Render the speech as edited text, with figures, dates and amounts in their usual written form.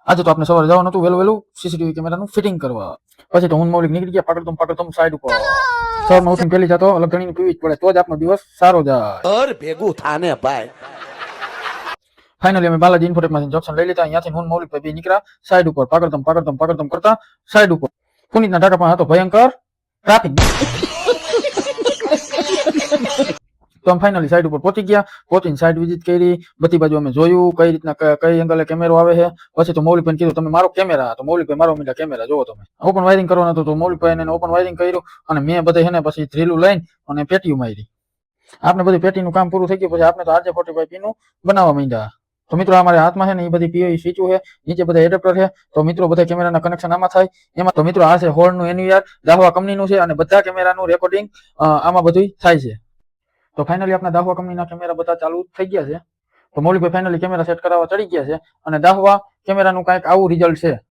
આજે તો આપણે સવારે જવાનું હતું વહેલું સીસીટીવી કેમેરાનું ફિટિંગ કરવા. પછી તો હું મૌલિક નીકળી ગયા પાકડતમ સાઈડ ઉપર. સવારમાં ઉઠીને પેલી જાતો અલગ ગણીને પીવી જ પડે તો જ આપણો દિવસ સારો જાય. ભેગું થાને ભાઈ. ફાઇનલી અમે બાલાજી ઇન્ફોટેકમાંથી જંક્શન લઈ લીધા. અહીંયાથી હું મૌલિક ભાઈ નીકળ્યા સાઈડ ઉપર પાકડતમ કરતા સાઈડ ઉપર. પુનિતના ટાટા પણ હતો ભયંકર ટ્રાફિક. તો અમે ફાઇનલી સાઈડ ઉપર પહોંચી ગયા. પહોંચીને સાઈડ વિઝિટ કરી, બધી બાજુ અમે જોયું કઈ રીતના કઈ એંગલે કેમેરો આવે છે. પછી તો મૌલિકભાઈ કીધું તમે મારો કેમેરા, તો મૌલિકભાઈ મારો મીઠા કેમેરા જોવો તમે. ઓપન વાયરિંગ કરવાનું હતું તો મૌલિકભાઈ ઓપન વાયરિંગ કર્યું અને મેં બધે હેને પછી ડ્રીલું લઈને અને પેટીયું મારી. આપણે બધું પેટીનું કામ પૂરું થઈ ગયું પછી આપણે તો RJ45 પીનું બનાવવા માંડ્યા. તો મિત્રો અમારે હાથમાં છે ને એ બધી પીઓ સ્વિચો છે, નીચે બધા એડેપ્ટર છે. તો મિત્રો બધા કેમેરાના કનેક્શન આમાં થાય એમાં. તો મિત્રો આ છે હોર્નનું એન્યુઆર દાહવા કંપનીનું છે અને બધા કેમેરાનું રેકોર્ડિંગ આમાં બધું થાય છે. તો ફાઇનલી આપણા દાહવા કંપનીના કેમેરા બધા ચાલુ થઈ ગયા છે. તો મૌલિકભાઈ ફાઇનલી કેમેરા સેટ કરાવવા ચડી ગયા છે અને દાહવા કેમેરાનું કાંઈક આવું રિઝલ્ટ છે.